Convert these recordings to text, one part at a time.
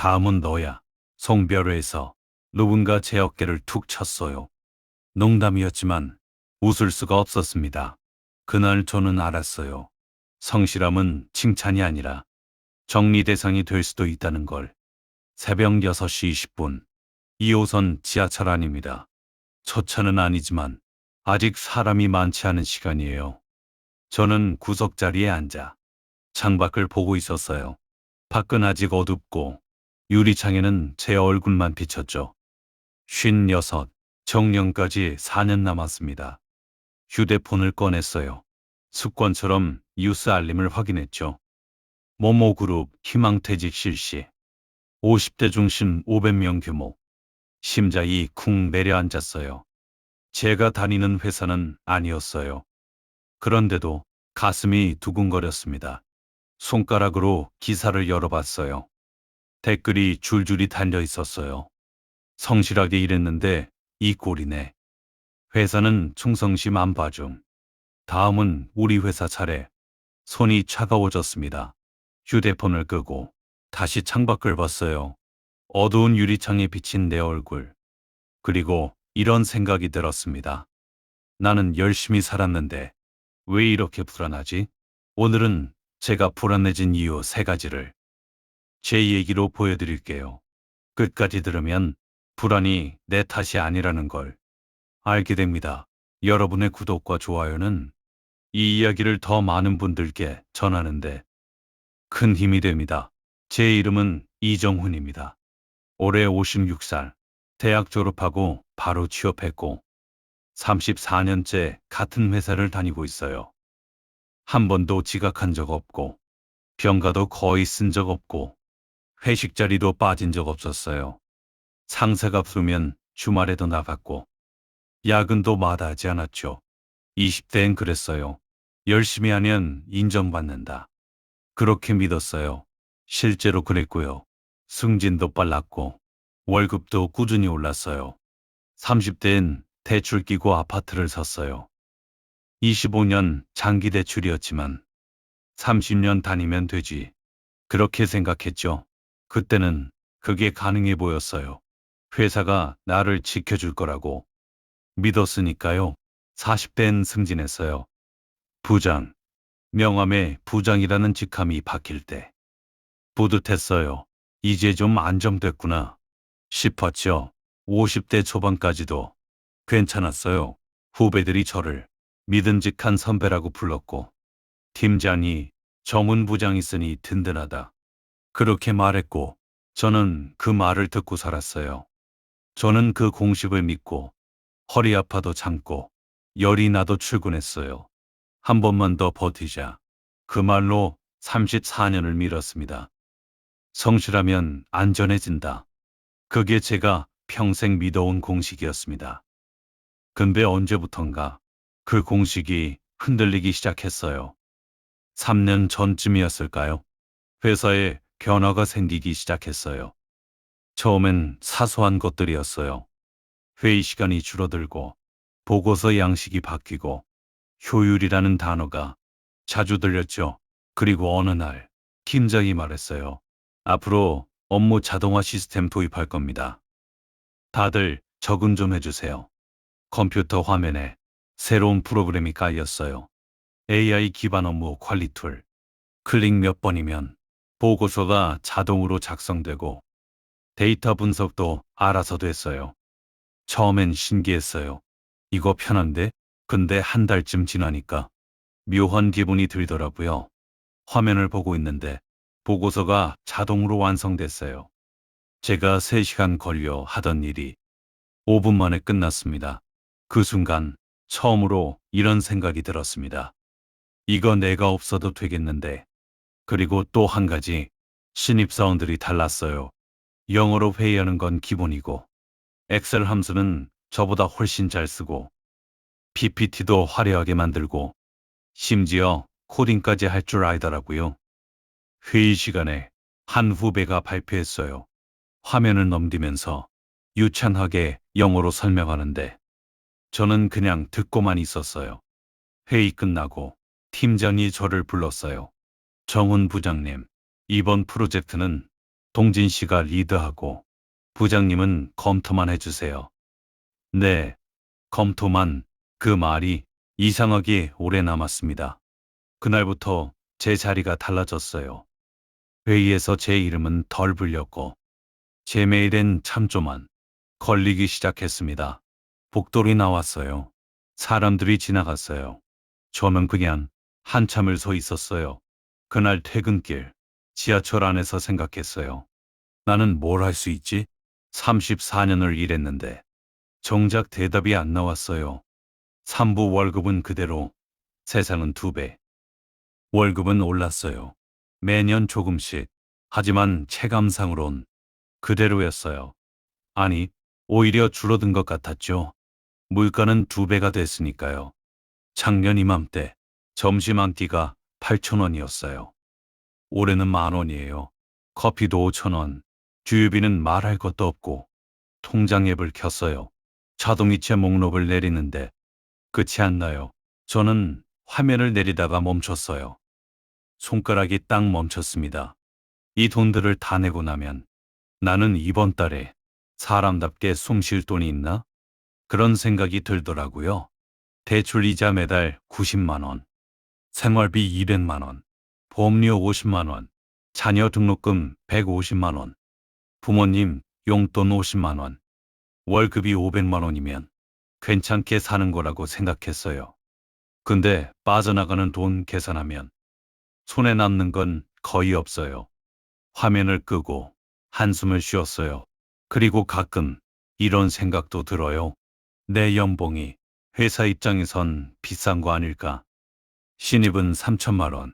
다음은 너야. 송별회에서 누군가 제 어깨를 툭 쳤어요. 농담이었지만 웃을 수가 없었습니다. 그날 저는 알았어요. 성실함은 칭찬이 아니라 정리 대상이 될 수도 있다는 걸. 새벽 6시 20분. 2호선 지하철 안입니다. 초차는 아니지만 아직 사람이 많지 않은 시간이에요. 저는 구석 자리에 앉아 창밖을 보고 있었어요. 밖은 아직 어둡고 유리창에는 제 얼굴만 비쳤죠. 56, 정년까지 4년 남았습니다. 휴대폰을 꺼냈어요. 습관처럼 뉴스 알림을 확인했죠. 모모그룹 희망퇴직 실시. 50대 중심 500명 규모. 심장이 쿵 내려앉았어요. 제가 다니는 회사는 아니었어요. 그런데도 가슴이 두근거렸습니다. 손가락으로 기사를 열어봤어요. 댓글이 줄줄이 달려 있었어요. 성실하게 일했는데 이 꼴이네. 회사는 충성심 안 봐줌. 다음은 우리 회사 차례. 손이 차가워졌습니다. 휴대폰을 끄고 다시 창밖을 봤어요. 어두운 유리창에 비친 내 얼굴. 그리고 이런 생각이 들었습니다. 나는 열심히 살았는데 왜 이렇게 불안하지? 오늘은 제가 불안해진 이유 3가지를 제 얘기로 보여드릴게요. 끝까지 들으면 불안이 내 탓이 아니라는 걸 알게 됩니다. 여러분의 구독과 좋아요는 이 이야기를 더 많은 분들께 전하는데 큰 힘이 됩니다. 제 이름은 이정훈입니다. 올해 56살, 대학 졸업하고 바로 취업했고 34년째 같은 회사를 다니고 있어요. 한 번도 지각한 적 없고 병가도 거의 쓴 적 없고 회식 자리도 빠진 적 없었어요. 상사가 부르면 주말에도 나갔고 야근도 마다하지 않았죠. 20대엔 그랬어요. 열심히 하면 인정받는다. 그렇게 믿었어요. 실제로 그랬고요. 승진도 빨랐고 월급도 꾸준히 올랐어요. 30대엔 대출 끼고 아파트를 샀어요. 25년 장기 대출이었지만 30년 다니면 되지. 그렇게 생각했죠. 그때는 그게 가능해 보였어요. 회사가 나를 지켜줄 거라고 믿었으니까요. 40대엔 승진했어요. 부장, 명함에 부장이라는 직함이 박힐 때 뿌듯했어요. 이제 좀 안정됐구나 싶었죠. 50대 초반까지도 괜찮았어요. 후배들이 저를 믿음직한 선배라고 불렀고 팀장이 정훈 부장 있으니 든든하다. 그렇게 말했고 저는 그 말을 듣고 살았어요. 저는 그 공식을 믿고 허리 아파도 참고 열이 나도 출근했어요. 한 번만 더 버티자. 그 말로 34년을 밀었습니다. 성실하면 안전해진다. 그게 제가 평생 믿어온 공식이었습니다. 근데 언제부턴가 그 공식이 흔들리기 시작했어요. 3년 전쯤이었을까요? 회사에 변화가 생기기 시작했어요. 처음엔 사소한 것들이었어요. 회의 시간이 줄어들고 보고서 양식이 바뀌고 효율이라는 단어가 자주 들렸죠. 그리고 어느 날 팀장이 말했어요. 앞으로 업무 자동화 시스템 도입할 겁니다. 다들 적응 좀 해주세요. 컴퓨터 화면에 새로운 프로그램이 깔렸어요. AI 기반 업무 관리 툴. 클릭 몇 번이면 보고서가 자동으로 작성되고 데이터 분석도 알아서 됐어요. 처음엔 신기했어요. 이거 편한데? 근데 한 달쯤 지나니까 묘한 기분이 들더라고요. 화면을 보고 있는데 보고서가 자동으로 완성됐어요. 제가 3시간 걸려 하던 일이 5분 만에 끝났습니다. 그 순간 처음으로 이런 생각이 들었습니다. 이거 내가 없어도 되겠는데. 그리고 또 한 가지, 신입사원들이 달랐어요. 영어로 회의하는 건 기본이고 엑셀 함수는 저보다 훨씬 잘 쓰고 PPT도 화려하게 만들고 심지어 코딩까지 할 줄 알더라고요. 회의 시간에 한 후배가 발표했어요. 화면을 넘기면서 유창하게 영어로 설명하는데 저는 그냥 듣고만 있었어요. 회의 끝나고 팀장이 저를 불렀어요. 정훈 부장님, 이번 프로젝트는 동진 씨가 리드하고 부장님은 검토만 해주세요. 네, 검토만. 그 말이 이상하게 오래 남았습니다. 그날부터 제 자리가 달라졌어요. 회의에서 제 이름은 덜 불렸고 제 메일엔 참조만 걸리기 시작했습니다. 복돌이 나왔어요. 사람들이 지나갔어요. 저는 그냥 한참을 서 있었어요. 그날 퇴근길 지하철 안에서 생각했어요. 나는 뭘 할 수 있지? 34년을 일했는데 정작 대답이 안 나왔어요. 3부 월급은 그대로, 세상은 2배. 월급은 올랐어요. 매년 조금씩. 하지만 체감상으론 그대로였어요. 아니, 오히려 줄어든 것 같았죠. 물가는 2배가 됐으니까요. 작년 이맘때 점심 한 끼가 8,000원이었어요. 올해는 10,000원이에요. 커피도 5,000원. 주유비는 말할 것도 없고 통장 앱을 켰어요. 자동이체 목록을 내리는데 끝이 안 나요. 저는 화면을 내리다가 멈췄어요. 손가락이 딱 멈췄습니다. 이 돈들을 다 내고 나면 나는 이번 달에 사람답게 숨 쉴 돈이 있나? 그런 생각이 들더라고요. 대출 이자 매달 90만 원, 생활비 200만 원, 보험료 50만 원, 자녀 등록금 150만 원, 부모님 용돈 50만 원, 월급이 500만 원이면 괜찮게 사는 거라고 생각했어요. 근데 빠져나가는 돈 계산하면 손에 남는 건 거의 없어요. 화면을 끄고 한숨을 쉬었어요. 그리고 가끔 이런 생각도 들어요. 내 연봉이 회사 입장에선 비싼 거 아닐까? 신입은 3천만 원,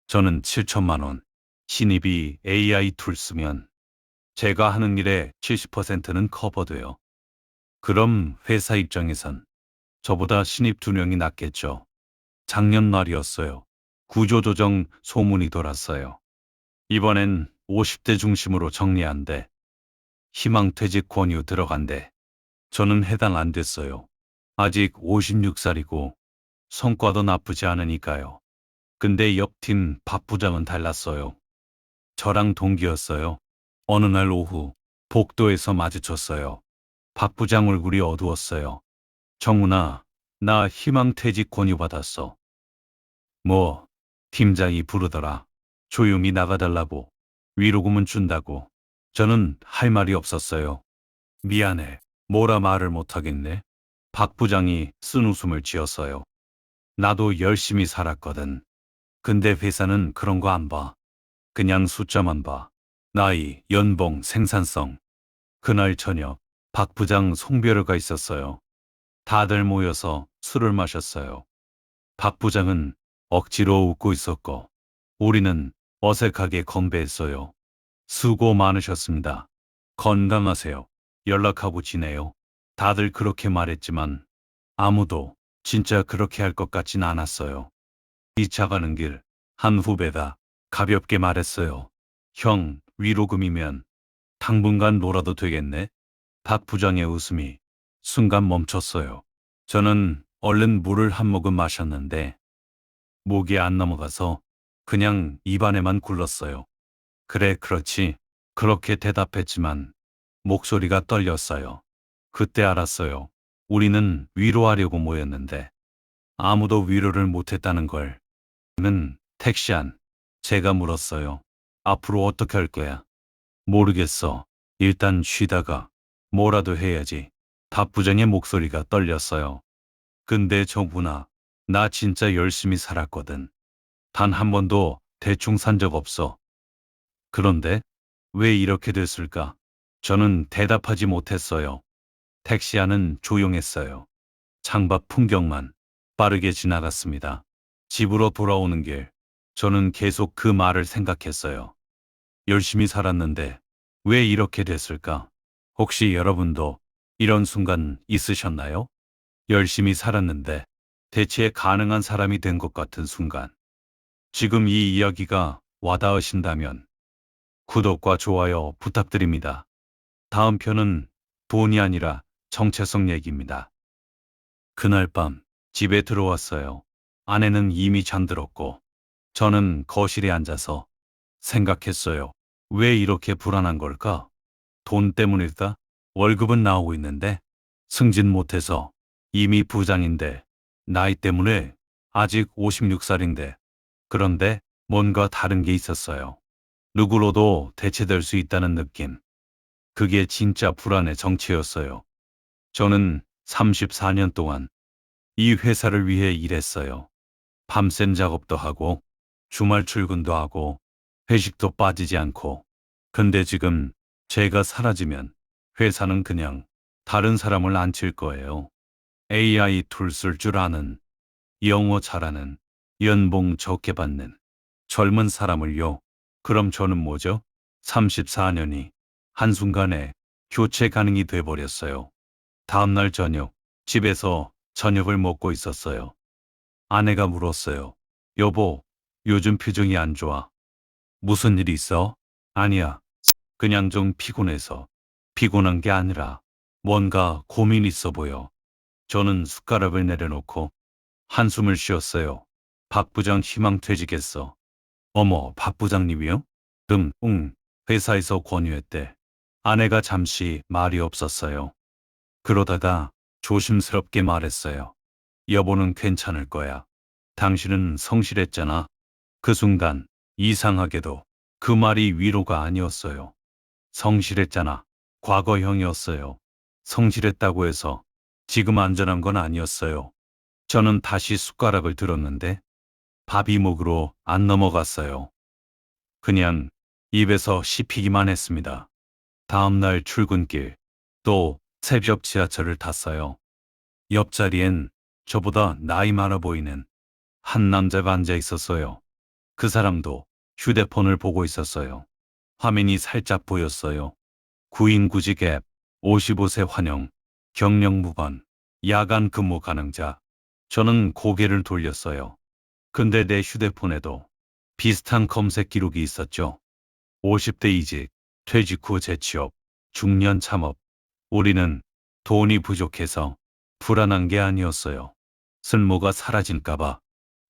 저는 7천만 원. 신입이 AI 툴 쓰면 제가 하는 일의 70%는 커버돼요. 그럼 회사 입장에선 저보다 신입 2명이 낫겠죠. 작년 말이었어요. 구조조정 소문이 돌았어요. 이번엔 50대 중심으로 정리한대. 희망퇴직 권유 들어간대. 저는 해당 안 됐어요. 아직 56살이고 성과도 나쁘지 않으니까요. 근데 옆팀 박 부장은 달랐어요. 저랑 동기였어요. 어느 날 오후 복도에서 마주쳤어요. 박 부장 얼굴이 어두웠어요. 정훈아, 나 희망퇴직 권유 받았어. 뭐, 팀장이 부르더라. 조용히 나가달라고. 위로금은 준다고. 저는 할 말이 없었어요. 미안해. 뭐라 말을 못하겠네. 박 부장이 쓴웃음을 지었어요. 나도 열심히 살았거든. 근데 회사는 그런 거 안 봐. 그냥 숫자만 봐. 나이, 연봉, 생산성. 그날 저녁 박 부장 송별회가 있었어요. 다들 모여서 술을 마셨어요. 박 부장은 억지로 웃고 있었고 우리는 어색하게 건배했어요. 수고 많으셨습니다. 건강하세요. 연락하고 지내요. 다들 그렇게 말했지만 아무도 진짜 그렇게 할 것 같진 않았어요. 기차 가는 길 한 후배가 가볍게 말했어요. 형, 위로금이면 당분간 놀아도 되겠네. 박 부장의 웃음이 순간 멈췄어요. 저는 얼른 물을 한 모금 마셨는데 목이 안 넘어가서 그냥 입안에만 굴렀어요. 그래, 그렇지. 그렇게 대답했지만 목소리가 떨렸어요. 그때 알았어요. 우리는 위로하려고 모였는데 아무도 위로를 못했다는 걸. 는 택시 안. 제가 물었어요. 앞으로 어떻게 할 거야? 모르겠어. 일단 쉬다가 뭐라도 해야지. 박 부장의 목소리가 떨렸어요. 근데 정훈아, 나 진짜 열심히 살았거든. 단 한 번도 대충 산 적 없어. 그런데 왜 이렇게 됐을까? 저는 대답하지 못했어요. 택시 안은 조용했어요. 창밖 풍경만 빠르게 지나갔습니다. 집으로 돌아오는 길, 저는 계속 그 말을 생각했어요. 열심히 살았는데 왜 이렇게 됐을까? 혹시 여러분도 이런 순간 있으셨나요? 열심히 살았는데 대체 가능한 사람이 된 것 같은 순간. 지금 이 이야기가 와닿으신다면 구독과 좋아요 부탁드립니다. 다음 편은 돈이 아니라 정체성 얘기입니다. 그날 밤 집에 들어왔어요. 아내는 이미 잠들었고 저는 거실에 앉아서 생각했어요. 왜 이렇게 불안한 걸까? 돈 때문일까? 월급은 나오고 있는데 승진 못해서 이미 부장인데 나이 때문에 아직 56살인데 그런데 뭔가 다른 게 있었어요. 누구로도 대체될 수 있다는 느낌. 그게 진짜 불안의 정체였어요. 저는 34년 동안 이 회사를 위해 일했어요. 밤샘 작업도 하고 주말 출근도 하고 회식도 빠지지 않고. 근데 지금 제가 사라지면 회사는 그냥 다른 사람을 앉힐 거예요. AI 툴 쓸 줄 아는, 영어 잘하는, 연봉 적게 받는 젊은 사람을요. 그럼 저는 뭐죠? 34년이 한순간에 교체 가능이 돼버렸어요. 다음날 저녁, 집에서 저녁을 먹고 있었어요. 아내가 물었어요. 여보, 요즘 표정이 안 좋아. 무슨 일 있어? 아니야. 그냥 좀 피곤해서. 피곤한 게 아니라 뭔가 고민 있어 보여. 저는 숟가락을 내려놓고 한숨을 쉬었어요. 박 부장 희망퇴직했어. 어머, 박 부장님이요? 응. 회사에서 권유했대. 아내가 잠시 말이 없었어요. 그러다가 조심스럽게 말했어요. 여보는 괜찮을 거야. 당신은 성실했잖아. 그 순간 이상하게도 그 말이 위로가 아니었어요. 성실했잖아. 과거형이었어요. 성실했다고 해서 지금 안전한 건 아니었어요. 저는 다시 숟가락을 들었는데 밥이 목으로 안 넘어갔어요. 그냥 입에서 씹히기만 했습니다. 다음날 출근길 또 새벽 지하철을 탔어요. 옆자리엔 저보다 나이 많아 보이는 한 남자가 앉아 있었어요. 그 사람도 휴대폰을 보고 있었어요. 화면이 살짝 보였어요. 구인구직 앱, 55세 환영, 경력 무관, 야간 근무 가능자. 저는 고개를 돌렸어요. 근데 내 휴대폰에도 비슷한 검색 기록이 있었죠. 50대 이직, 퇴직 후 재취업, 중년 창업. 우리는 돈이 부족해서 불안한 게 아니었어요. 쓸모가 사라질까봐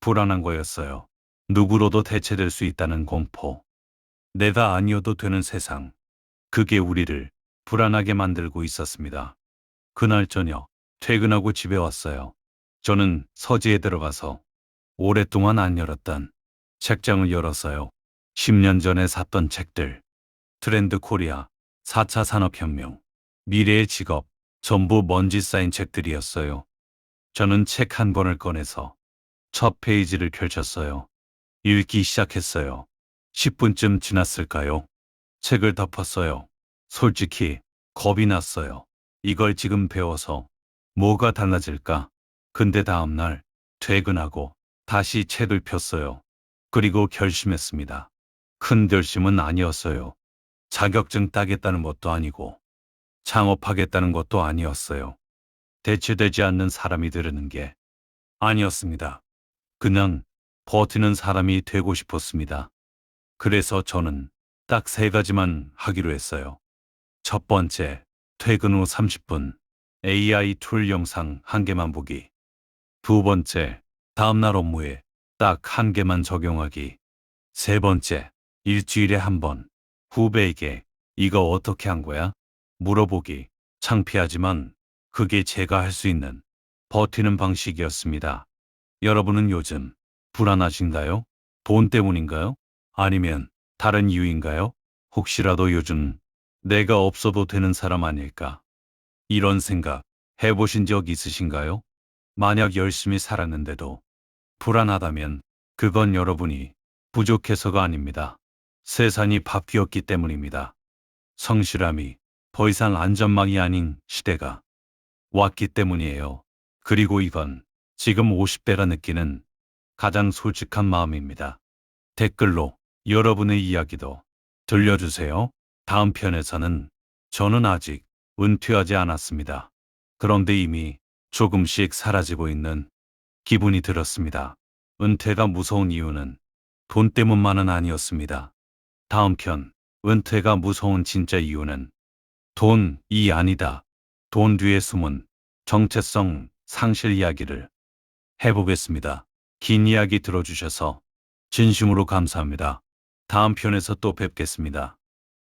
불안한 거였어요. 누구로도 대체될 수 있다는 공포. 내가 아니어도 되는 세상. 그게 우리를 불안하게 만들고 있었습니다. 그날 저녁, 퇴근하고 집에 왔어요. 저는 서재에 들어가서 오랫동안 안 열었던 책장을 열었어요. 10년 전에 샀던 책들, 트렌드 코리아, 4차 산업혁명, 미래의 직업, 전부 먼지 쌓인 책들이었어요. 저는 책 한 권을 꺼내서 첫 페이지를 펼쳤어요. 읽기 시작했어요. 10분쯤 지났을까요? 책을 덮었어요. 솔직히 겁이 났어요. 이걸 지금 배워서 뭐가 달라질까? 근데 다음날 퇴근하고 다시 책을 폈어요. 그리고 결심했습니다. 큰 결심은 아니었어요. 자격증 따겠다는 것도 아니고 창업하겠다는 것도 아니었어요. 대체되지 않는 사람이 되려는 게 아니었습니다. 그냥 버티는 사람이 되고 싶었습니다. 그래서 저는 딱 세 가지만 하기로 했어요. 첫 번째, 퇴근 후 30분 AI 툴 영상 한 개만 보기. 두 번째, 다음날 업무에 딱 한 개만 적용하기. 세 번째, 일주일에 한 번 후배에게 이거 어떻게 한 거야? 물어보기. 창피하지만 그게 제가 할 수 있는 버티는 방식이었습니다. 여러분은 요즘 불안하신가요? 돈 때문인가요? 아니면 다른 이유인가요? 혹시라도 요즘 내가 없어도 되는 사람 아닐까? 이런 생각 해보신 적 있으신가요? 만약 열심히 살았는데도 불안하다면 그건 여러분이 부족해서가 아닙니다. 세상이 바뀌었기 때문입니다. 성실함이 더 이상 안전망이 아닌 시대가 왔기 때문이에요. 그리고 이건 지금 50대가 느끼는 가장 솔직한 마음입니다. 댓글로 여러분의 이야기도 들려주세요. 다음 편에서는 저는 아직 은퇴하지 않았습니다. 그런데 이미 조금씩 사라지고 있는 기분이 들었습니다. 은퇴가 무서운 이유는 돈 때문만은 아니었습니다. 다음 편, 은퇴가 무서운 진짜 이유는 돈이 아니다. 돈 뒤에 숨은 정체성 상실 이야기를 해보겠습니다. 긴 이야기 들어주셔서 진심으로 감사합니다. 다음 편에서 또 뵙겠습니다.